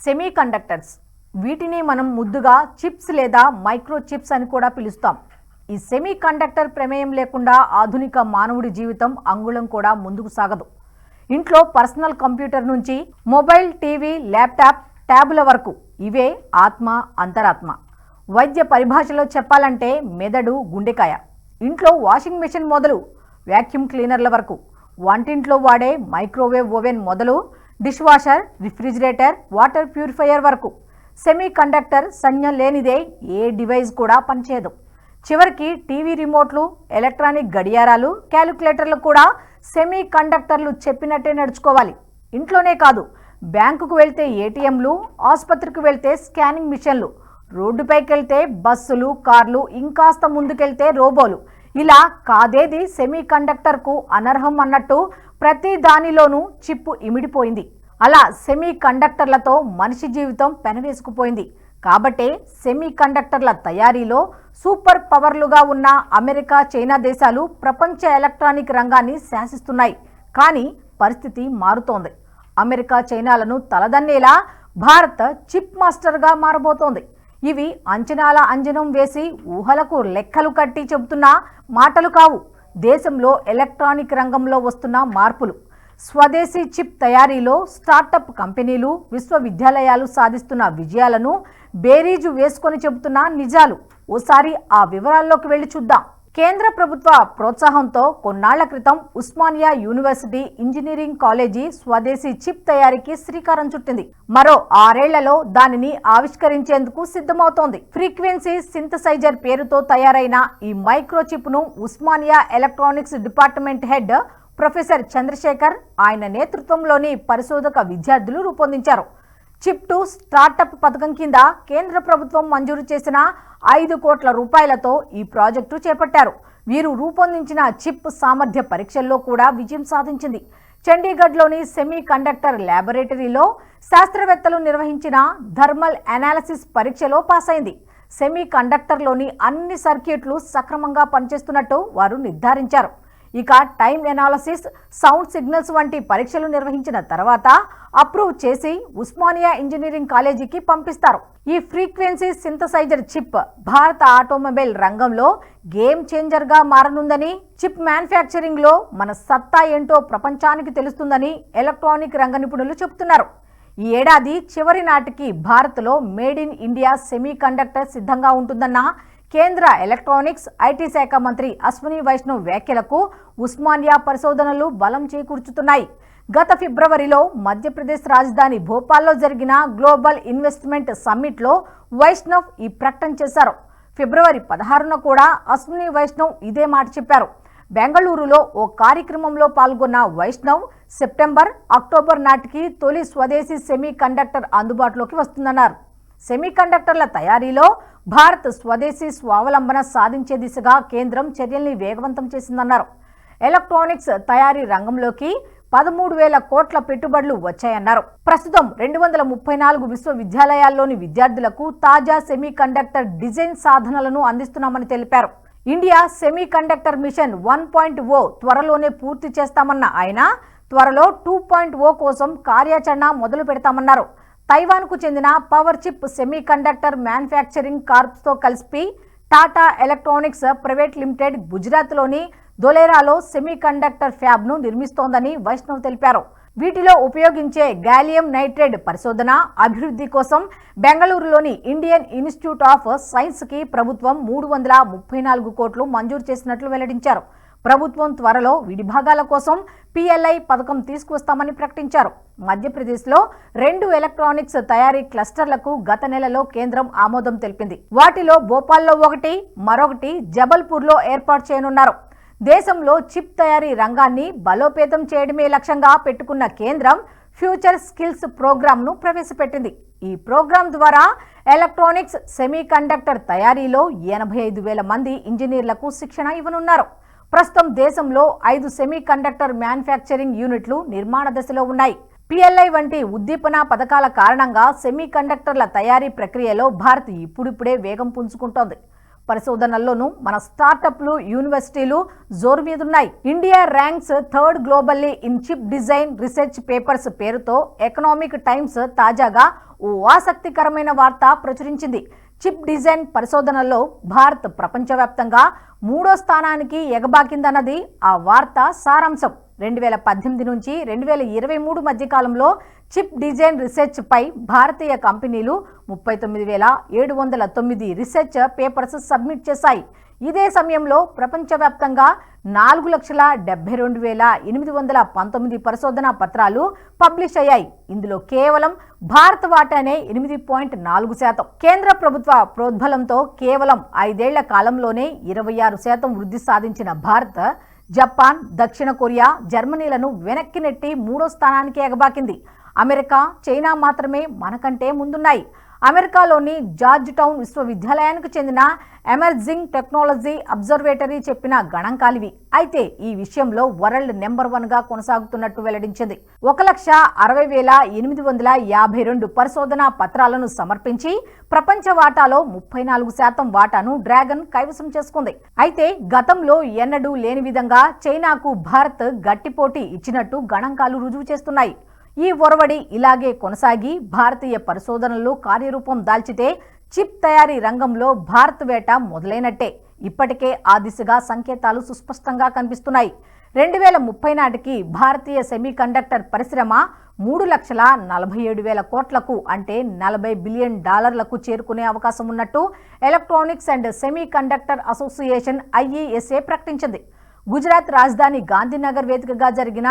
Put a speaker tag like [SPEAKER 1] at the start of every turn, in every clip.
[SPEAKER 1] Semi conductors వీటిని మనం ముద్దుగా చిప్స్ లేదా మైక్రో చిప్స్ అని కూడా పిలుస్తాం. ఈ సెమీ కండక్టర్ ప్రమేయం లేకుండా ఆధునిక మానవుడి జీవితం అంగుళం కూడా ముందుకు సాగదు. ఇంట్లో పర్సనల్ కంప్యూటర్ నుంచి మొబైల్, టీవీ, ల్యాప్టాప్, ట్యాబుల వరకు ఇవే ఆత్మ, అంతరాత్మ. వైద్య పరిభాషలో చెప్పాలంటే మెదడు, గుండెకాయ. ఇంట్లో వాషింగ్ మెషిన్ మొదలు వ్యాక్యూమ్ క్లీనర్ల వరకు, వంటింట్లో వాడే మైక్రోవేవ్ ఓవెన్ మొదలు dish washer, refrigerator, water purifier వరకు సెమీ కండక్టర్ సంజ్ఞ లేనిదే ఏ డివైస్ కూడా పనిచేయదు. చివరికి టీవీ రిమోట్లు, ఎలక్ట్రానిక్ గడియారాలు, క్యాలిక్యులేటర్లు కూడా సెమీ కండక్టర్లు చెప్పినట్టే నడుచుకోవాలి. ఇంట్లోనే కాదు, బ్యాంకుకు వెళ్తే ఏటీఎంలు, ఆసుపత్రికి వెళ్తే స్కానింగ్ మిషన్లు, రోడ్డుపైకి వెళ్తే బస్సులు, కార్లు, ఇంకాస్త ముందుకెళ్తే రోబోలు, ఇలా కాదేది సెమీ కండక్టర్కు అనర్హం అన్నట్టు ప్రతి దానిలోనూ చిప్పు ఇమిడిపోయింది. అలా సెమీ కండక్టర్లతో మనిషి జీవితం పెనవేసుకుపోయింది. కాబట్టే సెమీ కండక్టర్ల తయారీలో సూపర్ పవర్లుగా ఉన్న అమెరికా, చైనా దేశాలు ప్రపంచ ఎలక్ట్రానిక్ రంగాన్ని శాసిస్తున్నాయి. కానీ పరిస్థితి మారుతోంది. అమెరికా, చైనాలను తలదన్నేలా భారత్ చిప్ మాస్టర్గా మారబోతోంది. ఇవి అంచనాల అంజనం వేసి ఊహలకు లెక్కలు కట్టి చెబుతున్న మాటలు కావు. దేశంలో ఎలక్ట్రానిక్ రంగంలో వస్తున్న మార్పులు, స్వదేశీ చిప్ తయారీలో స్టార్టప్ కంపెనీలు, విశ్వవిద్యాలయాలు సాధిస్తున్న విజయాలను బేరీజు వేసుకొని చెబుతున్న నిజాలు. ఓసారి ఆ వివరాల్లోకి వెళ్ళి చూద్దాం. కేంద్ర ప్రభుత్వ ప్రోత్సాహంతో కొన్నాళ్ల క్రితం ఉస్మానియా యూనివర్సిటీ ఇంజనీరింగ్ కాలేజీ స్వదేశీ చిప్ తయారీకి శ్రీకారం చుట్టింది. మరో 6 ఏళ్లలో దానిని ఆవిష్కరించేందుకు సిద్ధమవుతోంది. ఫ్రీక్వెన్సీ సింథసైజర్ పేరుతో తయారైన ఈ మైక్రో చిప్ ను Osmania electronics department head professor Chandrasekhar, ఆయన నేతృత్వంలోని పరిశోధక విద్యార్థులు రూపొందించారు. చిప్ టు స్టార్టప్ పథకం కింద కేంద్ర ప్రభుత్వం మంజూరు చేసిన 5 కోట్ల రూపాయలతో ఈ ప్రాజెక్టు చేపట్టారు. వీరు రూపొందించిన చిప్ సామర్థ్య పరీక్షల్లో కూడా విజయం సాధించింది. చండీగఢ్లోని సెమీ కండక్టర్ ల్యాబొరేటరీలో శాస్త్రవేత్తలు నిర్వహించిన థర్మల్ అనాలిసిస్ పరీక్షలో పాస్ అయింది. సెమీ కండక్టర్లోని అన్ని సర్క్యూట్లు సక్రమంగా పనిచేస్తున్నట్టు వారు నిర్ధారించారు. ఇక టైమ్ ఎనాలిసిస్, సౌండ్ సిగ్నల్స్ వంటి పరీక్షలు నిర్వహించిన తర్వాత అప్రూవ్ చేసి ఉస్మానియా ఇంజనీరింగ్ కాలేజీకి పంపిస్తారు. ఈ ఫ్రీక్వెన్సీ సింథసైజర్ చిప్ భారత ఆటోమొబైల్ రంగంలో గేమ్ చేంజర్గా మారనుందని, చిప్ మ్యానుఫ్యాక్చరింగ్ లో మన సత్తా ఏంటో ప్రపంచానికి తెలుస్తుందని ఎలక్ట్రానిక్ రంగ నిపుణులు చెబుతున్నారు. ఈ ఏడాది చివరి నాటికి భారత్లో made in India semi conductor సిద్ధంగా ఉంటుందన్న కేంద్ర ఎలక్ట్రానిక్స్, ఐటీ శాఖ మంత్రి అశ్విని వైష్ణవ్ వ్యాఖ్యలకు ఉస్మానియా పరిశోధనలు బలం చేకూర్చుతున్నాయి. గత ఫిబ్రవరిలో మధ్యప్రదేశ్ రాజధాని భోపాల్లో జరిగిన గ్లోబల్ ఇన్వెస్ట్మెంట్ సమ్మిట్లో వైష్ణవ్ ఈ ప్రకటన చేశారు. ఫిబ్రవరి 16న కూడా అశ్విని వైష్ణవ్ ఇదే మాట చెప్పారు. బెంగళూరులో ఓ కార్యక్రమంలో పాల్గొన్న వైష్ణవ్ సెప్టెంబర్, అక్టోబర్ నాటికి తొలి స్వదేశీ సెమీ కండక్టర్ అందుబాటులోకి వస్తుందన్నారు. సెమీ కండక్టర్ల తయారీలో భారత్ స్వదేశీ స్వావలంబన సాధించే దిశగా కేంద్రం చర్యల్ని వేగవంతం చేసిందన్నారు. ఎలక్ట్రానిక్స్ తయారీ రంగంలోకి 13,000 కోట్ల పెట్టుబడులు వచ్చాయన్నారు. ప్రస్తుతం 234 విశ్వవిద్యాలయాల్లోని విద్యార్థులకు తాజా సెమీ కండక్టర్ డిజైన్ సాధనలను అందిస్తున్నామని తెలిపారు. ఇండియా సెమీ కండక్టర్ మిషన్ 1.0 త్వరలోనే పూర్తి చేస్తామన్న ఆయన త్వరలో 2.0 కోసం కార్యాచరణ మొదలు పెడతామన్నారు. తైవాన్కు చెందిన power chip semiconductor manufacturing కార్ప్స్తో కలిసి టాటా ఎలక్ట్రానిక్స్ ప్రైవేట్ లిమిటెడ్ గుజరాత్లోని ధోలేరాలో సెమీ కండక్టర్ ఫ్యాబ్ను నిర్మిస్తోందని వైష్ణవ్ తెలిపారు. వీటిలో ఉపయోగించే గాలియం నైట్రేట్ పరిశోధన, అభివృద్ధి కోసం బెంగళూరులోని ఇండియన్ ఇన్స్టిట్యూట్ ఆఫ్ సైన్స్కి ప్రభుత్వం 334 కోట్లు మంజూరు చేసినట్లు వెల్లడించారు. ప్రభుత్వం త్వరలో విడిభాగాల కోసం PLI పథకం తీసుకువస్తామని ప్రకటించారు. మధ్యప్రదేశ్లో 2 ఎలక్ట్రానిక్స్ తయారీ క్లస్టర్లకు గత నెలలో కేంద్రం ఆమోదం తెలిపింది. వాటిలో భోపాల్లో ఒకటి, మరొకటి జబల్పూర్లో ఏర్పాటు చేయనున్నారు. దేశంలో చిప్ తయారీ రంగాన్ని బలోపేతం చేయడమే లక్ష్యంగా పెట్టుకున్న కేంద్రం ఫ్యూచర్ స్కిల్స్ ప్రోగ్రామ్ను ప్రవేశపెట్టింది. ఈ ప్రోగ్రాం ద్వారా ఎలక్ట్రానిక్స్, సెమీ కండక్టర్ తయారీలో 85,000 మంది ఇంజనీర్లకు శిక్షణ ఇవ్వనున్నారు. ప్రస్తుతం దేశంలో 5 సెమీ కండక్టర్ మ్యానుఫ్యాక్చరింగ్ యూనిట్లు నిర్మాణ దశలో ఉన్నాయి. PLI వంటి ఉద్దీపన పథకాల కారణంగా సెమీ కండక్టర్ల తయారీ ప్రక్రియలో భారత్ ఇప్పుడిప్పుడే వేగం పుంజుకుంటోంది. పరిశోధనల్లోనూ మన స్టార్టప్లు, యూనివర్సిటీలు జోరు మీదున్నాయి. India ranks third globally in chip design research papers పేరుతో ఎకనామిక్ టైమ్స్ తాజాగా ఓ ఆసక్తికరమైన వార్త ప్రచురించింది. చిప్ డిజైన్ పరిశోధనల్లో భారత్ ప్రపంచవ్యాప్తంగా 3వ స్థానానికి ఎగబాకిందన్నది ఆ వార్త సారాంశం. 2018 నుంచి 2023 మధ్య కాలంలో చిప్ డిజైన్ రీసెర్చ్ పై భారతీయ కంపెనీలు 39,709 రీసెర్చ్ పేపర్స్ సబ్మిట్ చేశాయి. ఇదే సమయంలో ప్రపంచవ్యాప్తంగా 4,72,819 పరిశోధనా పత్రాలు పబ్లిష్ అయ్యాయి. ఇందులో కేవలం భారత్ వాటానే 8.4%. కేంద్ర ప్రభుత్వ ప్రోద్బలంతో కేవలం 5 ఏళ్ల కాలంలోనే 26% వృద్ధి సాధించిన భారత్ జపాన్, దక్షిణ కొరియా, జర్మనీలను వెనక్కి నెట్టి 3వ స్థానానికి ఎగబాకింది. అమెరికా, చైనా మాత్రమే మనకంటే ముందున్నాయి. అమెరికాలోని జార్జ్ టౌన్ విశ్వవిద్యాలయానికి చెందిన ఎమర్జింగ్ టెక్నాలజీ అబ్జర్వేటరీ చెప్పిన గణాంకాలివి. అయితే ఈ విషయంలో వరల్డ్ నెంబర్ 1గా కొనసాగుతున్నట్టు వెల్లడించింది. 1,60,852 పరిశోధనా పత్రాలను సమర్పించి ప్రపంచ వాటాలో 34% వాటాను డ్రాగన్ కైవసం చేసుకుంది. అయితే గతంలో ఎన్నడూ లేని విధంగా చైనాకు భారత్ గట్టిపోటీ ఇచ్చినట్టు గణాంకాలు రుజువు చేస్తున్నాయి. ఈ ఒరవడి ఇలాగే కొనసాగి భారతీయ పరిశోధనలు కార్యరూపం దాల్చితే చిప్ తయారీ రంగంలో భారత్ వేట మొదలైనట్టే. ఇప్పటికే ఆ దిశగా సంకేతాలు సుస్పష్టంగా కనిపిస్తున్నాయి. 2030 నాటికి భారతీయ సెమీకండక్టర్ పరిశ్రమ 3,47,000 కోట్లకు అంటే $40 బిలియన్ చేరుకునే అవకాశం ఉన్నట్టు electronics and semiconductor association IESA ప్రకటించింది. గుజరాత్ రాజధాని గాంధీనగర్ వేదికగా జరిగిన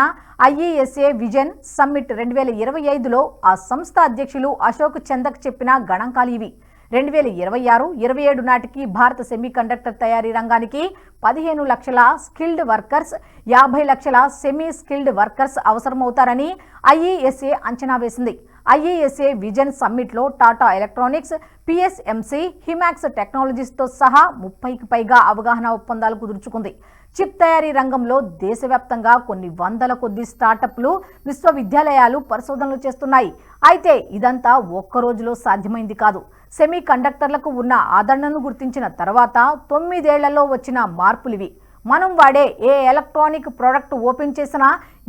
[SPEAKER 1] IESA విజన్ సమ్మిట్ 2025లో ఆ సంస్థ అధ్యక్షులు అశోక్ చందక్ చెప్పిన గణాంకాలు ఇవి. 2026-27 నాటికి భారత సెమీకండక్టర్ తయారీ రంగానికి 15 లక్షల స్కిల్డ్ వర్కర్స్, 50 లక్షల సెమీ స్కిల్డ్ వర్కర్స్ అవసరమవుతారని IESA అంచనా వేసింది. IESA విజన్ సమ్మిట్లో టాటా ఎలక్ట్రానిక్స్, PSMC, హిమాక్స్ టెక్నాలజీస్తో సహా 30కి పైగా అవగాహన ఒప్పందాలు కుదుర్చుకుంది. చిప్ తయారీ రంగంలో దేశవ్యాప్తంగా కొన్ని వందల కొద్ది స్టార్టప్లు, విశ్వవిద్యాలయాలు పరిశోధనలు చేస్తున్నాయి. అయితే ఇదంతా ఒక్క రోజులో సాధ్యమైంది కాదు. సెమీ కండక్టర్లకు ఉన్న ఆదరణను గుర్తించిన తర్వాత 9 ఏళ్లలో వచ్చిన మార్పులివి. మనం వాడే ఏ ఎలక్ట్రానిక్ ప్రోడక్ట్ ఓపెన్ చేసినా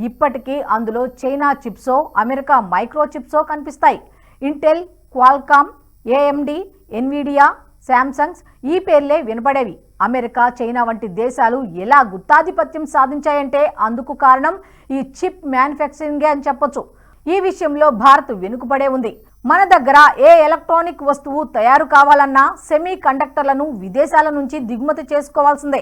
[SPEAKER 1] ఇప్పటికీ అందులో చైనా చిప్సో, అమెరికా మైక్రో చిప్సో కనిపిస్తాయి. Intel, Qualcomm, AMD, Nvidia, Samsung's ఈ పేర్లే వినపడేవి. అమెరికా, చైనా వంటి దేశాలు ఎలా గుత్తాధిపత్యం సాధించాయంటే అందుకు కారణం ఈ చిప్ మ్యానుఫ్యాక్చరింగే అని చెప్పొచ్చు. ఈ విషయంలో భారత్ వెనుకబడే ఉంది. మన దగ్గర ఏ ఎలక్ట్రానిక్ వస్తువు తయారు కావాలన్నా సెమీ కండక్టర్లను విదేశాల నుంచి దిగుమతి చేసుకోవాల్సిందే.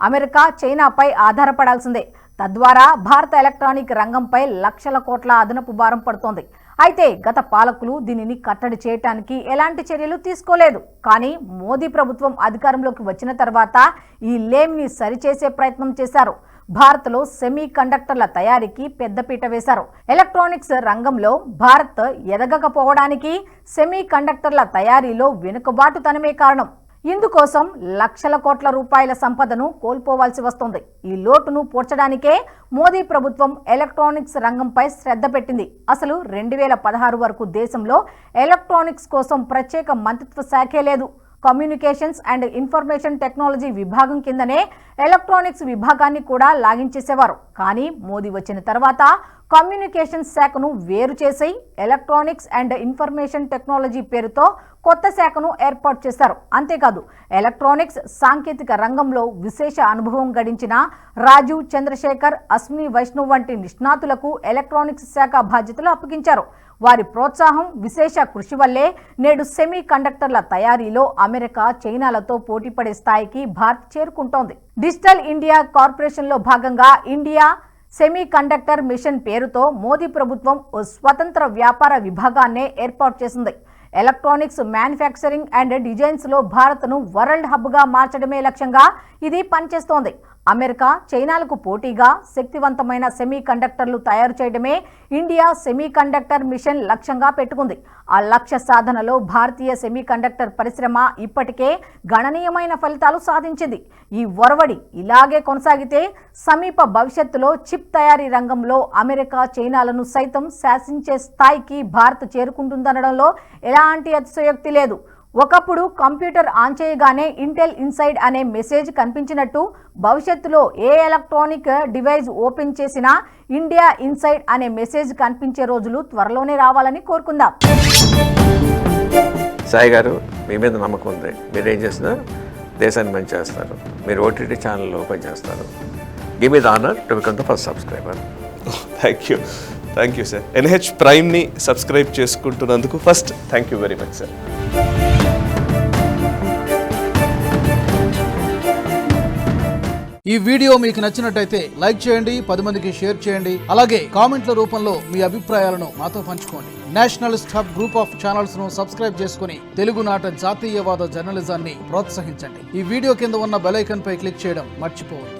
[SPEAKER 1] అమెరికా, చైనాపై ఆధారపడాల్సిందే. తద్వారా భారత ఎలక్ట్రానిక్ రంగంపై లక్షల కోట్ల అదనపు భారం పడుతోంది. అయితే గత పాలకులు దీనిని కట్టడి చేయడానికి ఎలాంటి చర్యలు తీసుకోలేదు. కానీ మోదీ ప్రభుత్వం అధికారంలోకి వచ్చిన తర్వాత ఈ లేమిని సరిచేసే ప్రయత్నం చేశారు. భారత్లో సెమీ కండక్టర్ల తయారీకి పెద్దపీట వేశారు. ఎలక్ట్రానిక్స్ రంగంలో భారత్ ఎదగకపోవడానికి సెమీ కండక్టర్ల తయారీలో వెనుకబాటుతనమే కారణం. ఇందుకోసం లక్షల కోట్ల రూపాయల సంపదను కోల్పోవాల్సి వస్తుంది. ఈ లోటును పూడ్చడానికే మోదీ ప్రభుత్వం ఎలక్ట్రానిక్స్ రంగంపై శ్రద్ధ పెట్టింది. అసలు 2016 వరకు దేశంలో ఎలక్ట్రానిక్స్ కోసం ప్రత్యేక మంత్రిత్వ శాఖే లేదు. కమ్యూనికేషన్స్ అండ్ ఇన్ఫర్మేషన్ టెక్నాలజీ విభాగం కిందనే ఎలక్ట్రానిక్స్ విభాగాన్ని కూడా లాగించేసేవారు. కానీ మోదీ వచ్చిన తర్వాత కమ్యూనికేషన్స్ శాఖను వేరు చేసి ఎలక్ట్రానిక్స్ అండ్ ఇన్ఫర్మేషన్ టెక్నాలజీ పేరుతో కొత్త శాఖను ఏర్పాటు చేశారు. అంతేకాదు ఎలక్ట్రానిక్స్ సాంకేతిక రంగంలో విశేష అనుభవం గడించిన రాజీవ్ చంద్రశేఖర్, అశ్విని వైష్ణవ్ వంటి నిష్ణాతులకు ఎలక్ట్రానిక్స్ శాఖ బాధ్యతలు అప్పగించారు. వారి ప్రోత్సాహం, విశేష కృషి వల్లే నేడు సెమీ కండక్టర్ల తయారీలో అమెరికా, చైనాలతో పోటీపడే స్థాయికి భారత్ చేరుకుంటోంది. డిజిటల్ ఇండియా కార్పొరేషన్లో భాగంగా ఇండియా సెమీ కండక్టర్ మిషన్ పేరుతో మోదీ ప్రభుత్వం ఓ స్వతంత్ర వ్యాపార విభాగాన్నే ఏర్పాటు చేసింది. ఎలక్ట్రానిక్స్ మ్యానుఫ్యాక్చరింగ్ అండ్ డిజైన్స్లో భారత్ను వరల్డ్ హబ్గా మార్చడమే లక్ష్యంగా ఇది పనిచేస్తోంది. అమెరికా, చైనాలకు పోటీగా శక్తివంతమైన సెమీ కండక్టర్లు తయారు చేయడమే ఇండియా సెమీ కండక్టర్ మిషన్ లక్ష్యంగా పెట్టుకుంది. ఆ లక్ష్య సాధనలో భారతీయ సెమీ కండక్టర్ పరిశ్రమ ఇప్పటికే గణనీయమైన ఫలితాలు సాధించింది. ఈ ఒరవడి ఇలాగే కొనసాగితే సమీప భవిష్యత్తులో చిప్ తయారీ రంగంలో అమెరికా, చైనాలను సైతం శాసించే స్థాయికి భారత్ చేరుకుంటుందనడంలో ఎలాంటి అతిశయోక్తి లేదు. ఒకప్పుడు కంప్యూటర్ ఆన్ చేయగానే ఇంటెల్ ఇన్సైడ్ అనే మెసేజ్ కనిపించినట్టు భవిష్యత్తులో ఏ ఎలక్ట్రానిక్ డివైస్ ఓపెన్ చేసినా ఇండియా ఇన్సైడ్ అనే మెసేజ్ కనిపించే రోజులు త్వరలోనే రావాలని కోరుకుందాం.
[SPEAKER 2] సాయి గారు, మీ మీద నమ్మకం ఉంది. మీరు ఏం చేసినా దేశాన్ని మంచి చేస్తారు. మీరు ఓటీటీ ఛానల్ ఓపెన్ చేస్తారు. Give me the honour to become the first subscriber.
[SPEAKER 3] Thank you sir. NH ప్రైమ్ని సబ్స్క్రైబ్ చేసుకుంటున్నందుకు first thank you very much sir.
[SPEAKER 4] ఈ వీడియో మీకు నచ్చినట్టయితే లైక్ చేయండి, 10 మందికి షేర్ చేయండి. అలాగే కామెంట్ల రూపంలో మీ అభిప్రాయాలను మాతో పంచుకోండి. Nationalist hub group of channels ను సబ్స్క్రైబ్ చేసుకుని తెలుగునాట జాతీయవాద జర్నలిజాన్ని ప్రోత్సహించండి. ఈ వీడియో కింద ఉన్న బెల్ ఐకాన్ పై క్లిక్ చేయడం మర్చిపోవద్దు.